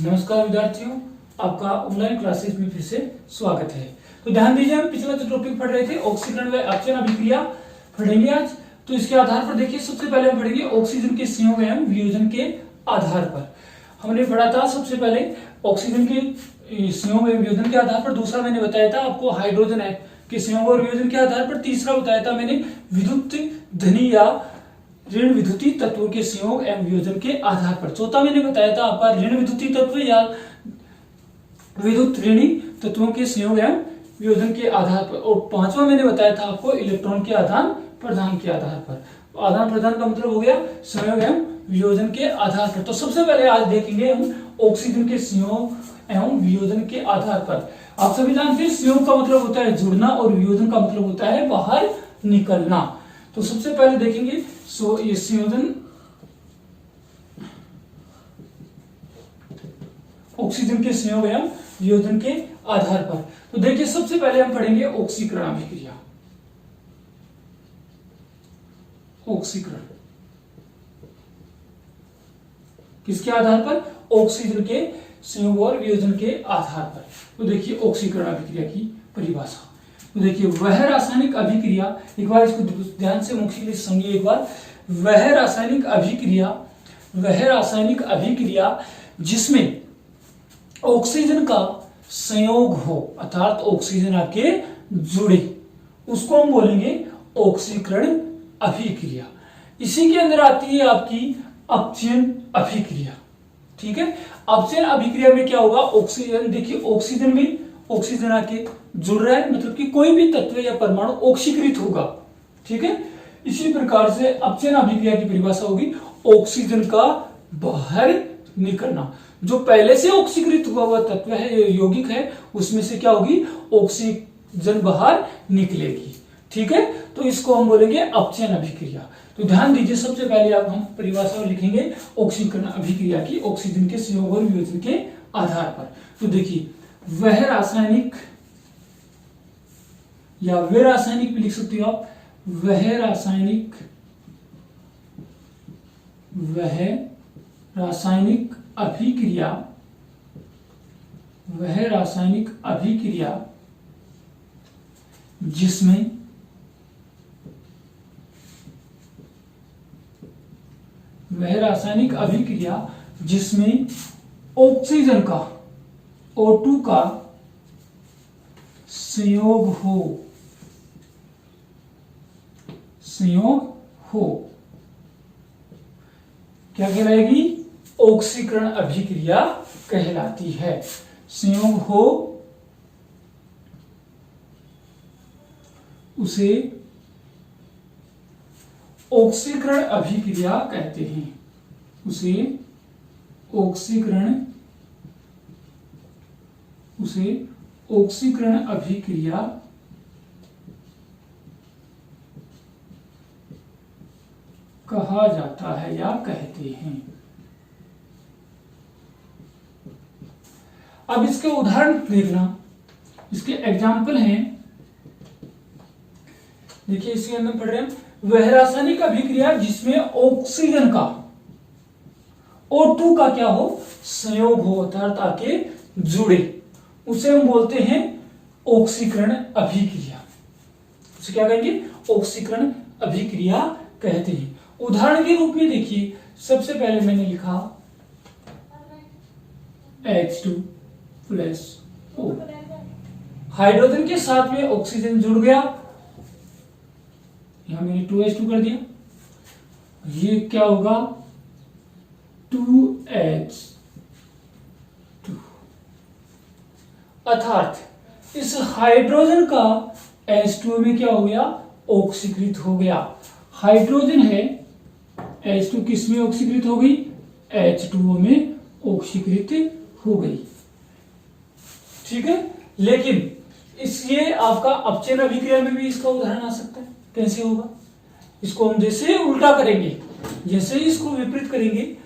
नमस्कार विद्यार्थियों, आपका ऑनलाइन क्लासेस में फिर से स्वागत है। तो ध्यान दीजिए, हम पिछला जो टॉपिक पढ़ रहे थे ऑक्सीकरण व अपचयन अभिक्रिया पढ़ेंगे आज। तो इसके आधार पर देखिए, सबसे पहले हम पढ़ेंगे ऑक्सीजन के संयोग एवं वियोजन के आधार पर। हमने पढ़ा था सबसे पहले ऑक्सीजन के संयोग एवं वियोजन के आधार पर, दूसरा मैंने बताया था आपको हाइड्रोजन के संयोग और वियोजन के आधार पर, तीसरा बताया था मैंने विद्युत धनी या ऋण विद्युतीय तत्वों के संयोग एवं वियोजन के आधार पर, चौथा मैंने बताया था आपका ऋण विद्युतीय तत्व या विद्युत ऋणी तत्वों के संयोग एवं वियोजन के आधार पर, और पांचवा मैंने बताया था आपको इलेक्ट्रॉन के आदान प्रदान के आधार पर। आदान प्रदान का मतलब हो गया संयोग एवं वियोजन के आधार पर। तो सबसे पहले आज देखेंगे हम ऑक्सीजन के संयोग एवं वियोजन के आधार पर। आप सभी जानते हैं संयोग का मतलब होता है जुड़ना और वियोजन का मतलब होता है बाहर निकलना। तो सबसे पहले देखेंगे ये संयोजन ऑक्सीजन के संयोग एवं वियोजन के आधार पर। तो देखिए, सबसे पहले हम पढ़ेंगे ऑक्सीकरण अभिक्रिया। ऑक्सीकरण किसके आधार पर? ऑक्सीजन के संयोग और वियोजन के आधार पर। तो देखिए ऑक्सीकरण अभिक्रिया की परिभाषा। तो देखिए, वह रासायनिक अभिक्रिया, एक बार इसको ध्यान से मुख्य लिए समझिए एक बार। वह रासायनिक अभिक्रिया जिसमें ऑक्सीजन का संयोग हो, अर्थात ऑक्सीजन आपके जुड़े, उसको हम बोलेंगे ऑक्सीकरण अभिक्रिया। इसी के अंदर आती है आपकी अपचयन अभिक्रिया। ठीक है, अपचयन अभिक्रिया में क्या होगा? ऑक्सीजन, देखिए ऑक्सीजन में ऑक्सीजन आके जुड़ रहा है, मतलब कि कोई भी तत्व या परमाणु ऑक्सीकृत होगा। ठीक है, इसी प्रकार से अपचयन अभिक्रिया की परिभाषा होगी ऑक्सीजन का बाहर निकलना। जो पहले से ऑक्सीकृत हुआ हुआ तत्व है, यौगिक है, उसमें से क्या होगी? ऑक्सीजन बाहर निकलेगी। ठीक है, तो इसको हम बोलेंगे अपचयन अभिक्रिया। तो ध्यान दीजिए, सबसे पहले आप हम परिभाषा लिखेंगे ऑक्सीकरण अभिक्रिया की ऑक्सीजन के संयोग और वियोजन के आधार पर। तो देखिए, वह रासायनिक या वे रासायनिक भी लिख सकते हो आप। वह रासायनिक अभिक्रिया जिसमें ऑक्सीजन का O2 का संयोग हो क्या कहलाएगी? ऑक्सीकरण अभिक्रिया कहलाती है। संयोग हो उसे ऑक्सीकरण अभिक्रिया कहते हैं। उसे ऑक्सीकरण अभिक्रिया कहा जाता है या कहते हैं। अब इसके उदाहरण देखना, इसके एग्जाम्पल हैं। देखिए, इसके अंदर पढ़ रहे हैं वह रासायनिक अभिक्रिया जिसमें ऑक्सीजन का O2 का क्या हो? संयोग हो, अर्थात आके जुड़े, उसे हम बोलते हैं ऑक्सीकरण अभिक्रिया। उसे क्या कहेंगे? ऑक्सीकरण अभिक्रिया कहते हैं। उदाहरण के रूप में देखिए, सबसे पहले मैंने लिखा H2+O, हाइड्रोजन के साथ में ऑक्सीजन जुड़ गया, यहां मैंने 2H2 कर दिया। ये क्या होगा? 2H2, अर्थात इस हाइड्रोजन का H2O में क्या हो गया? ऑक्सीकृत हो गया। हाइड्रोजन है, H2 किस में ऑक्सीकृत हो गई? H2O में ऑक्सीकृत हो गई। ठीक है, लेकिन ये आपका अपचयन अभिक्रिया में भी इसका उदाहरण आ सकता है। कैसे होगा? इसको हम जैसे उल्टा करेंगे, जैसे इसको विपरीत करेंगे,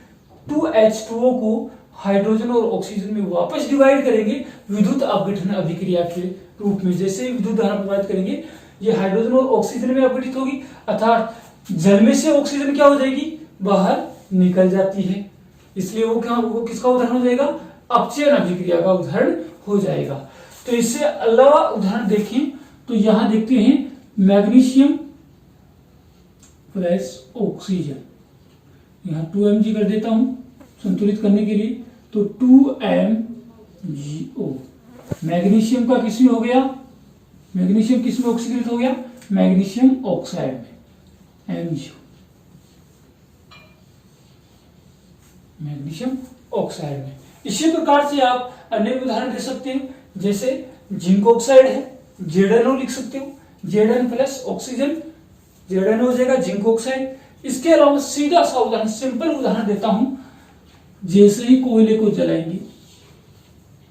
2H2O को हाइड्रोजन और ऑक्सीजन में वापस डिवाइड करेंगे विद्युत अपघटन अभिक्रिया के रूप में। जैसे विद्युत धारा प्रवाहित करेंगे, ये हाइड्रोजन और ऑक्सीजन में अपघटित होगी, अर्थात जल में से ऑक्सीजन क्या हो जाएगी? बाहर निकल जाती है। इसलिए वो किसका उदाहरण हो जाएगा? अपचयन अभिक्रिया का उदाहरण हो जाएगा। तो इससे अलावा उदाहरण देखें तो यहां देखते हैं मैग्नीशियम प्लस ऑक्सीजन, यहां 2Mg कर देता हूं संतुलित करने के लिए, तो 2MgO। मैग्नीशियम का किसमें हो गया, मैग्नीशियम किसमें ऑक्सीकृत हो गया, मैग्नीशियम ऑक्साइड में MgO, मैग्नीशियम ऑक्साइड में। इसी प्रकार से आप अन्य उदाहरण दे सकते हैं, जैसे जिंक ऑक्साइड है, ZnO लिख सकते हो, Zn प्लस ऑक्सीजन, ZnO हो जाएगा जिंक ऑक्साइड। इसके अलावा सीधा सा उदाहरण, सिंपल उदाहरण देता हूं, जैसे ही कोयले को जलाएंगे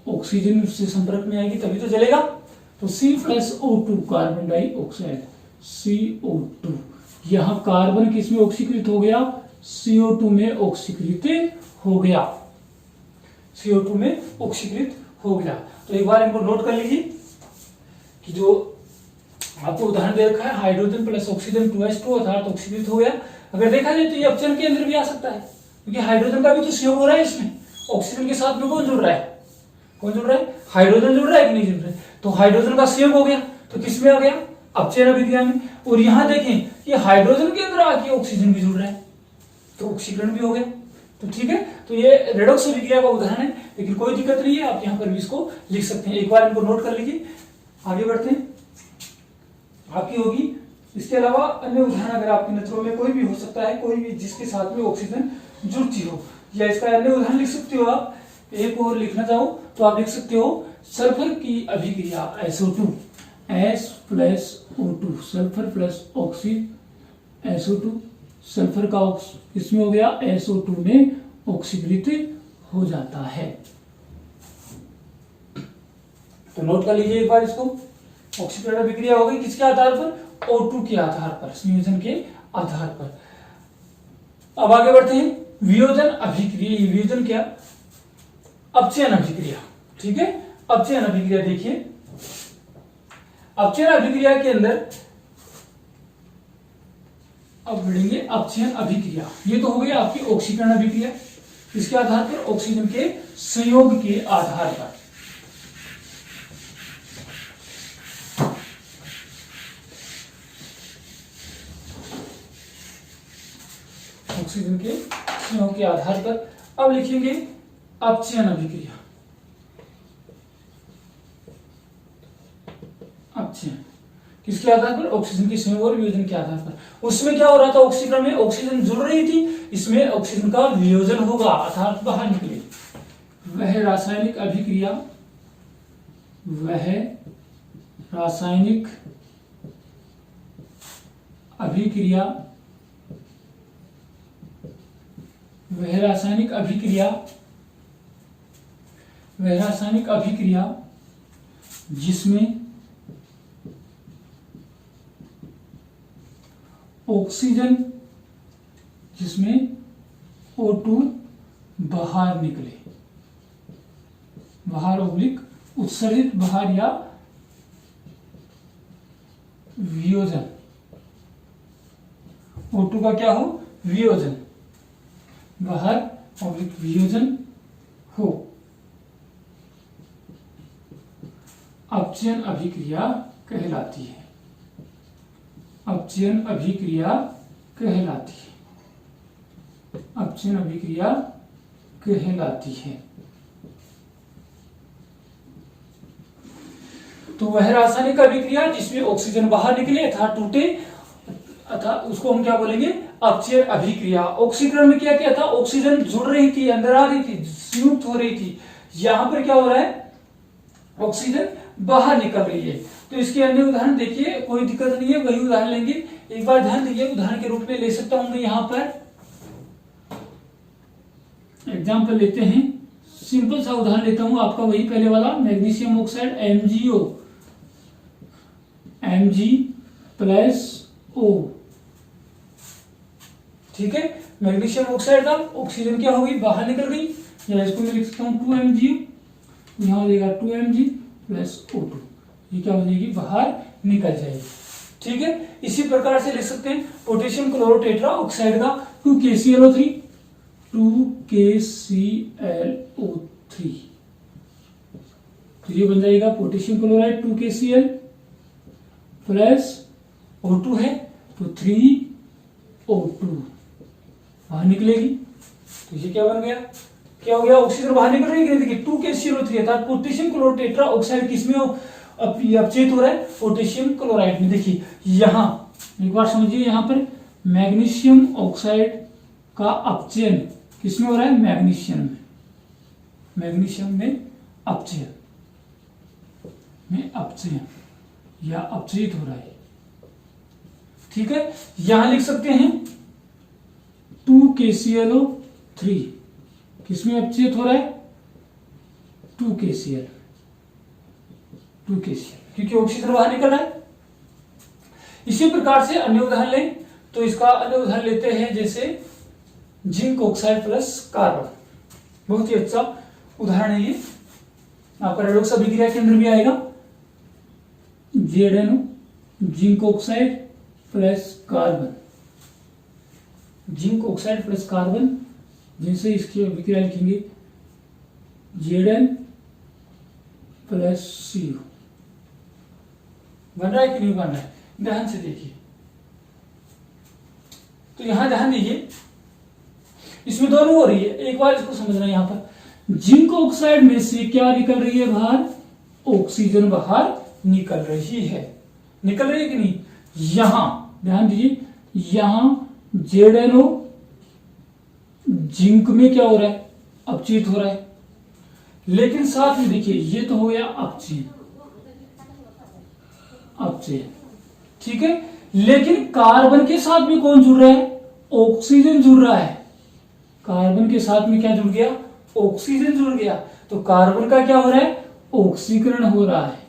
ऑक्सीजन उससे संपर्क में आएगी तभी तो जलेगा, तो C plus O2 carbon dioxide CO2, यहां कार्बन किसमें ऑक्सीकृत हो गया, CO2 में ऑक्सीकृत हो गया, CO2 में ऑक्सीकृत हो गया। तो एक बार इनको नोट कर लीजिए कि जो आपको उदाहरण दे रखा है हाइड्रोजन प्लस ऑक्सीजन 2H2 अर्थात ऑक्सीकृत हो गया। अगर देखा जाए तो ये अपचयन के अंदर भी आ सकता है, क्योंकि हाइड्रोजन का भी तो सहयोग हो रहा है इसमें, ऑक्सीजन के साथ में कौन जुड़ रहा है, कौन जुड़ रहा है, हाइड्रोजन जुड़ रहा है कि नहीं जुड़ रहा है, तो हाइड्रोजन का सहयोग हो गया, तो किसमें आ गया, अपचयन अभिक्रिया में। और यहां देखें ये हाइड्रोजन के अंदर आके ऑक्सीजन भी जुड़ रहा है, तो ऑक्सीकरण भी हो गया। तो ठीक है, तो ये रेडॉक्स अभिक्रिया का उदाहरण है, लेकिन कोई दिक्कत नहीं है, आप यहाँ पर भी इसको लिख सकते हैं। एक बार इनको नोट कर लीजिए, आगे बढ़ते हैं, आपकी होगी। इसके अलावा अन्य उदाहरण अगर आपके नजरों में कोई भी हो सकता है, कोई भी जिसके साथ में ऑक्सीजन जुड़ती हो, या इसका अन्य उदाहरण लिख सकते हो आप। एक और लिखना चाहो तो आप लिख सकते हो सल्फर की अभिक्रिया SO2, S plus O2, sulphur plus oxy SO2, sulphur का इसमें हो गया SO2 में ऑक्सीकृत हो जाता है। तो नोट कर लीजिए एक बार इसको, ऑक्सीकरण अभिक्रिया हो गई किसके आधार पर, O2 के आधार पर, संयोजन के आधार पर। अब आगे बढ़ते हैं, वियोजन अभिक्रिया। वियोजन क्या, अपचयन अभिक्रिया, ठीक है। अपचयन अभिक्रिया देखिए, अपचयन अभिक्रिया के अंदर अब बढ़ेंगे अपचयन अभिक्रिया। ये तो हो गई आपकी ऑक्सीकरण अभिक्रिया, इसके आधार पर, ऑक्सीजन के संयोग के आधार पर। ऑक्सीजन के संयोग के आधार पर अब लिखेंगे अपचयन अभिक्रिया। अपचयन किसके आधार पर, ऑक्सीजन के संयोग और वियोजन के आधार पर। उसमें क्या हो रहा था, ऑक्सीकरण में ऑक्सीजन जुड़ रही थी, इसमें ऑक्सीजन का वियोजन होगा अर्थात बाहर निकले। वह रासायनिक अभिक्रिया, वह रासायनिक अभिक्रिया, वह रासायनिक अभिक्रिया, वह रासायनिक अभिक्रिया जिसमें ऑक्सीजन, जिसमें O2 बाहर निकले, बाहर ऑब्लिक उत्सर्जित, बाहर या वियोजन, O2 का क्या हो, वियोजन, बाहर ऑब्लिक वियोजन हो, अपचयन अभिक्रिया कहलाती है, अपचयन अभिक्रिया कहलाती है, अपचयन अभिक्रिया कहलाती है। तो वह रासायनिक अभिक्रिया जिसमें ऑक्सीजन बाहर निकले अर्थात टूटे, अर्थात उसको हम क्या बोलेंगे, अपचयन अभिक्रिया। ऑक्सीकरण में क्या क्या था, ऑक्सीजन जुड़ रही थी, अंदर आ रही थी, संयुक्त हो रही थी, यहां पर क्या हो रहा है, ऑक्सीजन बाहर निकल रही है। तो इसके अन्य उदाहरण देखिए, कोई दिक्कत नहीं है, वही उदाहरण लेंगे। एक बार ध्यान दीजिए, उदाहरण के रूप में ले सकता हूं मैं यहां पर एग्जाम्पल लेते हैं, सिंपल सा उदाहरण लेता हूं आपका, वही पहले वाला, magnesium oxide MgO, Mg plus O, ठीक है। मैग्नीशियम ऑक्साइड था, ऑक्सीजन क्या हो गई, बाहर निकल गई, या इसको मैं लिख सकता हूं 2MgO, यहां हो जाएगा 2Mg प्लस O2, ये क्या हो जाएगी, बाहर निकल जाएगी, ठीक है। इसी प्रकार से लिख सकते हैं पोटेशियम क्लोरोटेट्रा ऑक्साइड का 2KClO3, 3। तो ये बन जाएगा potassium chloride 2KCl plus O2 है तो 3O2 बाहर निकलेगी। तो ये क्या बन गया, क्या हो गया, ऑक्सीजन बाहर निकल रही है। देखिए 2KCl3 अर्थात पोटेशियम क्लोराइड टेट्रा ऑक्साइड किसमें अपचयित हो रहा है, पोटेशियम क्लोराइड में। देखिए यहां एक बार समझिए, यहां पर मैग्नीशियम ऑक्साइड का अपचयन किसमें हो रहा है, मैग्नीशियम में, मैग्नीशियम में अपचयन या अपचयित हो रहा है। ठीक है, यहां लिख सकते हैं 2KClO3 किसमें अपचयित हो रहा है, 2KCl क्योंकि ऑक्सीजन बाहर निकल रहा है। इसी प्रकार से अन्य उदाहरण लें तो इसका अन्य उदाहरण लेते हैं जैसे जिंक ऑक्साइड प्लस कार्बन। बहुत ही अच्छा उदाहरण है ये, आपका रेडॉक्स अभिक्रिया के अंदर भी आएगा। ZnO zinc oxide plus carbon, zinc oxide plus carbon, जिनसे इसकी अभिक्रिया लिखेंगे Zn प्लस CO। बन रहा है कि नहीं बन रहा है, ध्यान से देखिए। तो यहां ध्यान दीजिए, इसमें दोनों हो रही है, एक बार इसको समझना। यहां पर जिंक ऑक्साइड में से क्या निकल रही है बाहर, ऑक्सीजन बाहर निकल रही है कि नहीं। यहां ध्यान दीजिए, यहां ZnO जिंक में क्या हो रहा है, अपचयित हो रहा है। लेकिन साथ में देखिए ये तो हो गया अपचयन, ठीक है। लेकिन कार्बन के साथ में कौन जुड़ रहा है, ऑक्सीजन जुड़ रहा है। कार्बन के साथ में क्या जुड़ गया, ऑक्सीजन जुड़ गया। तो कार्बन का क्या हो रहा है, ऑक्सीकरण हो रहा है।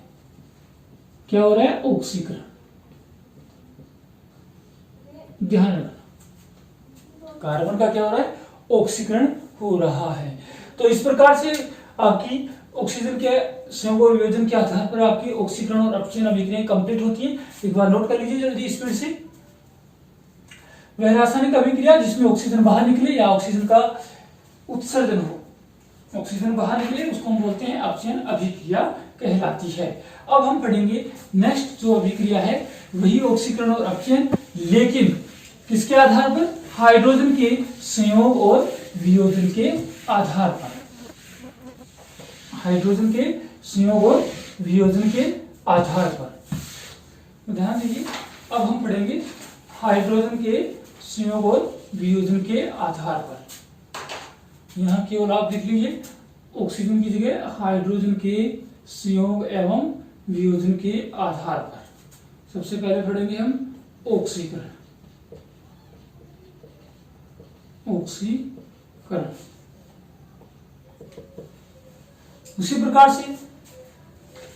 क्या हो रहा है, ऑक्सीकरण। ध्यान रखना, कार्बन का क्या हो रहा है, ऑक्सीकरण हो रहा है। तो इस प्रकार से आपकी ऑक्सीजन के संयोग वियोजन के आधार पर आपकी ऑक्सीकरण और अपचयन अभिक्रियाएं कंप्लीट होती है। एक बार नोट कर लीजिए जल्दी स्पीड से। वह रासायनिक अभिक्रिया जिसमें ऑक्सीजन बाहर निकले या ऑक्सीजन का उत्सर्जन हो, ऑक्सीजन बाहर निकले, उसको हम बोलते हैं अपचयन अभिक्रिया कहलाती है। अब हम पढ़ेंगे नेक्स्ट जो अभिक्रिया है वही ऑक्सीकरण और अपचयन, लेकिन किसके आधार पर, हाइड्रोजन के संयोग और वियोजन के आधार पर। हाइड्रोजन के संयोग और वियोजन के आधार पर ध्यान दीजिए। अब हम पढ़ेंगे हाइड्रोजन के संयोग और वियोजन के आधार पर। यहां केवल आप लिख लीजिए ऑक्सीजन की जगह हाइड्रोजन के संयोग एवं वियोजन के आधार पर। सबसे पहले पढ़ेंगे हम ऑक्सीकरण। उसी प्रकार से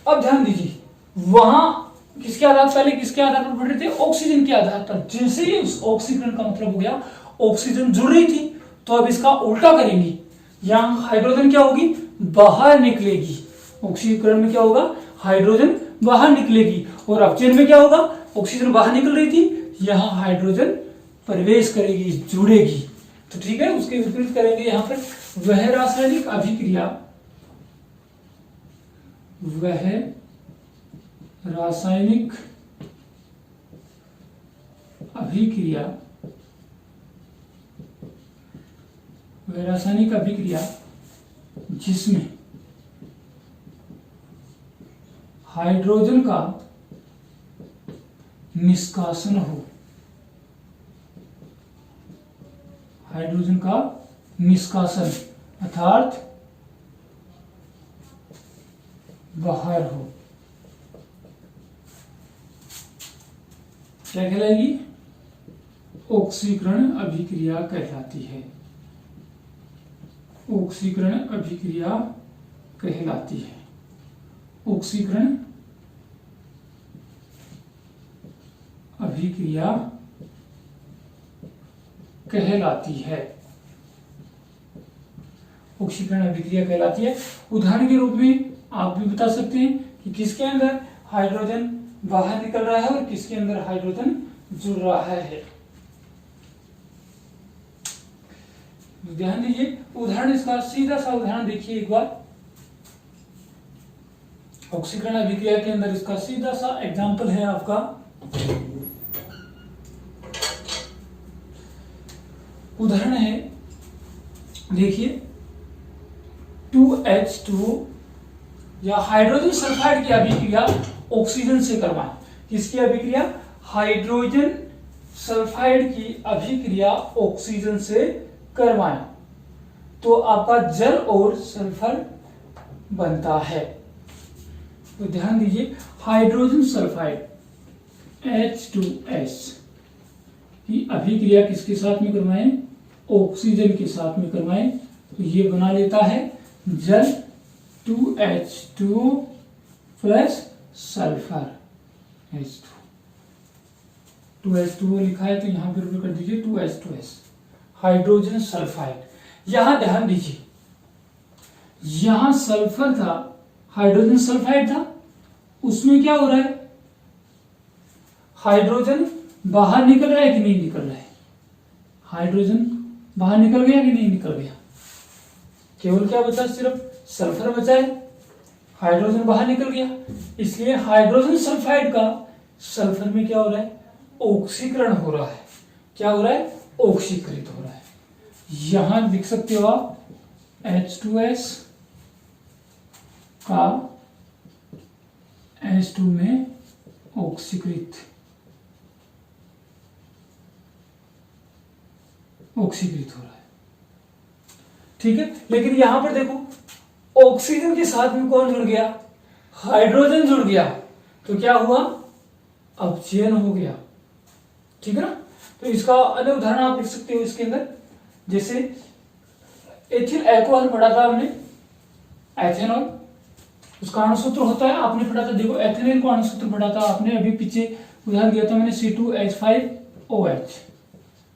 अब ध्यान दीजिए, वहां किसके आधार, पहले किसके आधार पर पढ़ रहे थे, ऑक्सीजन के आधार पर। जैसे ही उस ऑक्सीकरण का मतलब हो गया ऑक्सीजन जुड़ रही थी, तो अब इसका उल्टा करेंगे। यहां हाइड्रोजन क्या होगी, बाहर निकलेगी। ऑक्सीकरण में क्या होगा, हाइड्रोजन बाहर निकलेगी। और अपचयन में क्या होगा, ऑक्सीजन बाहर निकल रही थी, यहां हाइड्रोजन प्रवेश करेगी, जुड़ेगी। तो ठीक है, उसके विपरीत करेंगे यहां पर। वह रासायनिक अभिक्रिया, वह रासायनिक अभिक्रिया जिसमें हाइड्रोजन का निष्कासन हो, हाइड्रोजन का निष्कासन अर्थात बाहर हो, क्या कहलाएगी, ऑक्सीकरण अभिक्रिया कहलाती है। ऑक्सीकरण अभिक्रिया कहलाती है। ऑक्सीकरण अभिक्रिया कहलाती है। ऑक्सीकरण अभिक्रिया कहलाती है। उदाहरण के रूप में आप भी बता सकते हैं कि किसके अंदर हाइड्रोजन बाहर निकल रहा है और किसके अंदर हाइड्रोजन जुड़ रहा है। ध्यान दीजिए, उदाहरण इसका सीधा सा उदाहरण देखिए एक बार। ऑक्सीकरण अभिक्रिया के अंदर इसका सीधा सा एग्जाम्पल है आपका उदाहरण है, देखिए 2H2 या हाइड्रोजन सल्फाइड की अभिक्रिया ऑक्सीजन से करवाएं। किसकी अभिक्रिया? हाइड्रोजन सल्फाइड की अभिक्रिया ऑक्सीजन से करवाएं तो आपका जल और सल्फर बनता है। तो ध्यान दीजिए, हाइड्रोजन सल्फाइड H2S की अभिक्रिया किसके साथ में करवाएं? ऑक्सीजन के साथ में करवाएं तो ये बना लेता है जल 2H2 plus sulphur H2। 2H2 लिखा है तो यहां पर कर दीजिए 2H2S हाइड्रोजन सल्फाइड। यहां ध्यान दीजिए, यहां सल्फर था, हाइड्रोजन सल्फाइड था, उसमें क्या हो रहा है? हाइड्रोजन बाहर निकल रहा है कि नहीं निकल रहा है? हाइड्रोजन बाहर निकल गया कि नहीं निकल गया? केवल क्या बचा? सिर्फ सल्फर बचा है, हाइड्रोजन बाहर निकल गया। इसलिए हाइड्रोजन सल्फाइड का सल्फर में क्या हो रहा है? ऑक्सीकरण हो रहा है। क्या हो रहा है? ऑक्सीकृत हो रहा है। यहां लिख सकते हो आप H2S का H2 में ऑक्सीकृत हो रहा है। ठीक है, लेकिन यहां पर देखो ऑक्सीजन के साथ में कौन जुड़ गया? हाइड्रोजन जुड़ गया तो क्या हुआ? अपचयन हो गया। ठीक है ना? तो इसका अन्य उदाहरण आप लिख सकते हो इसके अंदर, जैसे एथिल अल्कोहल पढ़ा था हमने, एथेनॉल, उसका अणुसूत्र होता है, आपने पढ़ा था, देखो एथेनॉल का अणुसूत्र पढ़ा था आपने, अभी पीछे उदाहरण दिया था मैंने C2H5OH,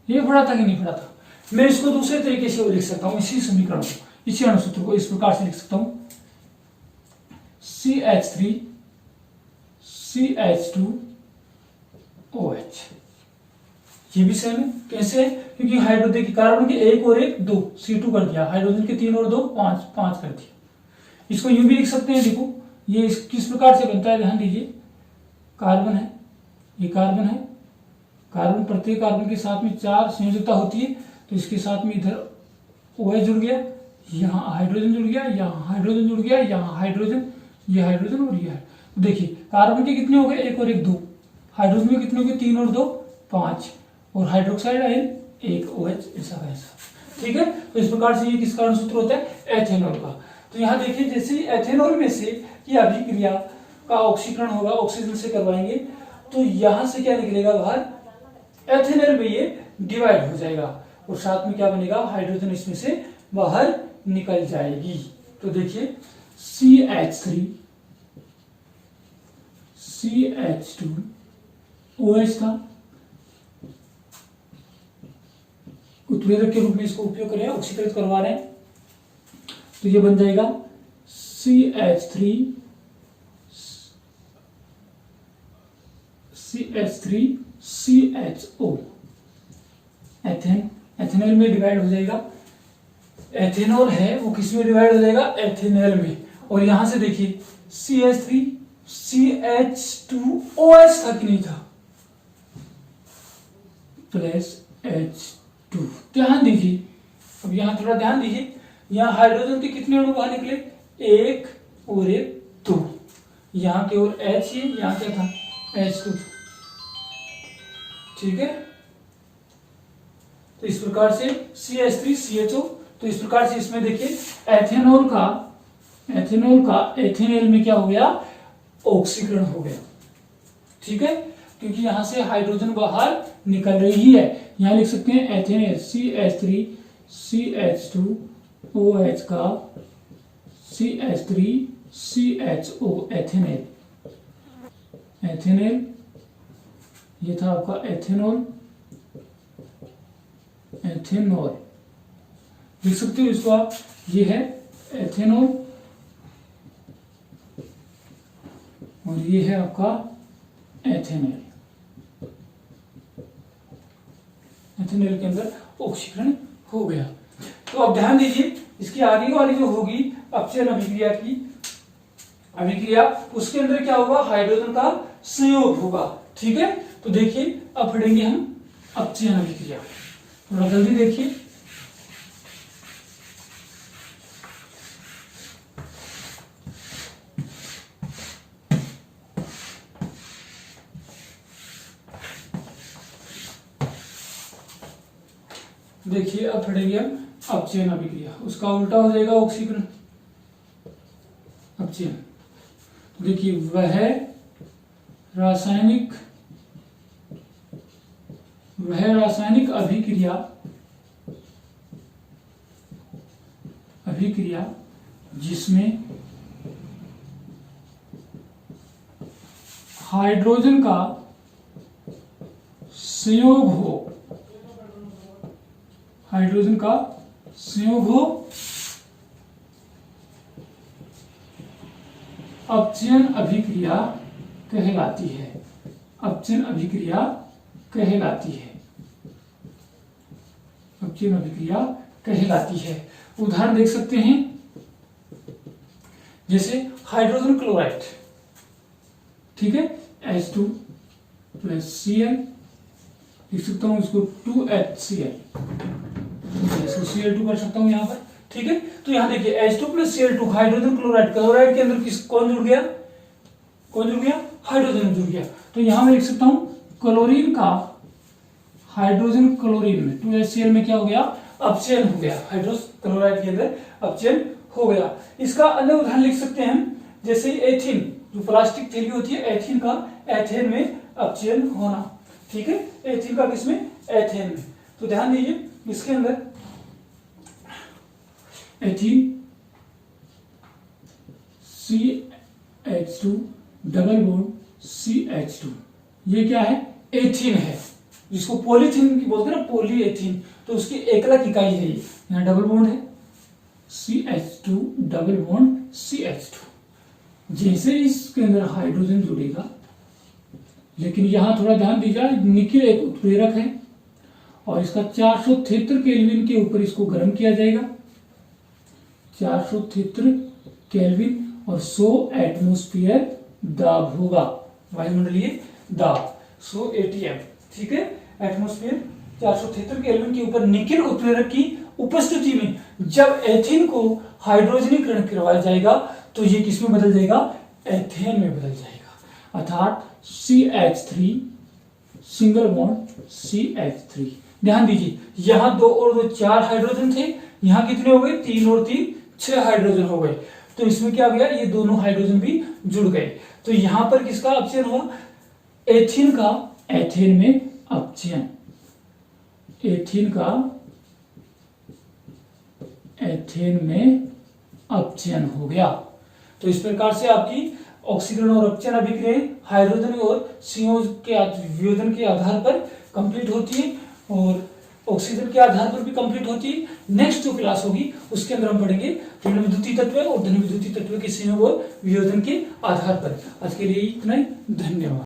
ये पढ़ा था कि नहीं पढ़ा था? मैं इसको दूसरे तरीके से लिख सकता हूं, इसी समीकरण को, इसी अणुसूत्र को इस प्रकार से लिख सकता हूं CH3CH2OH। ये भी सेम है। कैसे? क्योंकि हाइड्रोजन की कार्बन के एक और एक दो, C2 कर दिया, हाइड्रोजन के 3 और 2 5 कर दिया। इसको यूं भी लिख सकते हैं, देखो ये किस प्रकार से बनता है, ध्यान दीजिए, कार्बन है, ये कार्बन है, कार्बन प्रत्येक कार्बन के साथ में 4 संयोजकता होती है, तो इसके साथ में इधर OH जुड़ गया, यहाँ हाइड्रोजन जुड़ गया, यहाँ हाइड्रोजन जुड़ गया, यहाँ हाइड्रोजन, ये हाइड्रोजन और ये है। तो देखिए कार्बन के कितने हो गए? 1 और 1 2, हाइड्रोजन में कितने हो गए? 3 और 2 5, और हाइड्रोक्साइड आयन 1 OH, ऐसा का ऐसा। ठीक है, तो इस प्रकार से ये किसका अणुसूत्र होता है? एथेनॉल का। तो यहाँ देखिए, जैसे एथेनॉल में से ये अभिक्रिया का ऑक्सीकरण होगा, ऑक्सीजन से करवाएंगे, तो यहां से क्या निकलेगा बाहर? एथेनॉल में ये डिवाइड हो जाएगा और साथ में क्या बनेगा? हाइड्रोजन इसमें से बाहर निकल जाएगी। तो देखिए CH2OH था, उत्प्रेरक के रूप में इसको उपयोग करें, ऑक्सीकृत करवा रहे हैं, तो ये बन जाएगा CH3CHO, एथेनॉल में डिवाइड हो जाएगा। एथेनॉल है वो किस में डिवाइड हो जाएगा? एथेनॉल में। और यहां से देखिए CH3CH2OH था कि नहीं था? Plus H2। ध्यान दीजिए, अब यहां थोड़ा ध्यान दीजिए, यहाँ हाइड्रोजन के कितने अणु बाहर निकले? 1 और 1 2, यहाँ के और H है, यहाँ क्या था? H2 था। ठीक है, तो इस प्रकार से CH3CHO, तो इस प्रकार से इसमें देखिए एथेनॉल का एथेनॉल में क्या हो गया? ऑक्सीकरण हो गया। ठीक है, क्योंकि यहां से हाइड्रोजन बाहर निकल रही है, यहां लिख सकते हैं एथेनॉल CH3CH2OH का CH3CHO एथेनॉल, ये था आपका एथेनॉल लिख सकते हो इसको आप, ये है एथेनॉल और ये है आपका एथेनॉल के अंदर ऑक्सीकरण हो गया। तो अब ध्यान दीजिए, इसकी आगे वाली जो होगी अपचयन अभिक्रिया की, अभिक्रिया, उसके अंदर क्या होगा, हाइड्रोजन का संयोग होगा। ठीक है, तो देखिए अब पढ़ेंगे हम अपचयन अभिक्रिया। थोड़ा जल्दी देखिए। देखिए अब पढ़ेंगे हम अपचयन अभिक्रिया, उसका उल्टा हो जाएगा ऑक्सीकरण। अपचयन, तो देखिए वह रासायनिक अभिक्रिया जिसमें हाइड्रोजन का संयोग हो, अपचयन अभिक्रिया कहलाती है। अपचयन अभिक्रिया कहलाती है। उदाहरण देख सकते हैं, जैसे हाइड्रोजन क्लोराइड, ठीक है, H2 + Cl, लिख सकता हूं इसको 2HCl, Cl2 कर सकता हूं यहां पर। ठीक है, तो यहां देखिए H2 + Cl2 hydrogen chloride, chloride के अंदर कौन जुड़ गया, हाइड्रोजन जुड़ गया। तो यहां मैं लिख सकता हूं क्लोरीन का हाइड्रोजन क्लोरीन में 2HCl में क्या हो गया, अपचयन हो गया, हाइड्रोजन क्लोराइड के अंदर अपचयन हो गया। इसका अन्य उदाहरण लिख सकते हैं हम, जैसे एथिन, जो प्लास्टिक थैली होती है, एथिन का एथेन में अपचयन होना। ठीक है, एथिन का किसमें, एथेन में। तो ध्यान दीजिए इसके अंदर ethyne CH2 double bond CH2, ये क्या है, एथिन है, जिसको पॉलीथीन बोलते हैं ना, पॉलीएथिन, तो उसकी एकलक इकाई है ये। यहाँ डबल बॉन्ड है, CH2 डबल बॉन्ड CH2। जैसे इसके अंदर हाइड्रोजन जुड़ेगा, लेकिन यहां थोड़ा ध्यान दीजिए, निकिल एक उत्प्रेरक है और इसका 473 केल्विन के ऊपर इसको गर्म किया जाएगा, 473 केल्विन और 100 एटमॉस्फेयर दाब होगा, वायुमंडलीय दाब 100 ATM। ठीक है, एटमॉस्फेयर 473 केल्विन के ऊपर निकिल उत्प्रेरक की उपस्थिति में जब एथिन को हाइड्रोजनीकरण करवाया जाएगा तो ये किसमें बदल जाएगा, एथेन में बदल जाएगा, अर्थात CH3 सिंगल बॉन्ड CH3। ध्यान दीजिए, यहां 2 और 2 4 हाइड्रोजन थे, यहां कितने हो गए, 3 और 3 6 हाइड्रोजन हो गए। तो इसमें क्या हो गया, ये दोनों हाइड्रोजन भी जुड़ गए। तो यहां पर किसका अपचयन हुआ, एथिन का एथेन में अपचयन, एथिन का एथेन में अपचयन हो गया। तो इस प्रकार से आपकी ऑक्सीकरण और अपचयन अभिक्रियाएं हाइड्रोजन और संयोज के वियोजन के आधार पर कंप्लीट होती है और ऑक्सीजन के आधार पर भी कंप्लीट होती है। नेक्स्ट जो क्लास होगी उसके अंदर हम पढ़ेंगे ऋण विद्युतीय तत्व और धन विद्युतीय तत्व के संयोग और वियोजन के आधार पर। आज के लिए इतना ही, धन्यवाद।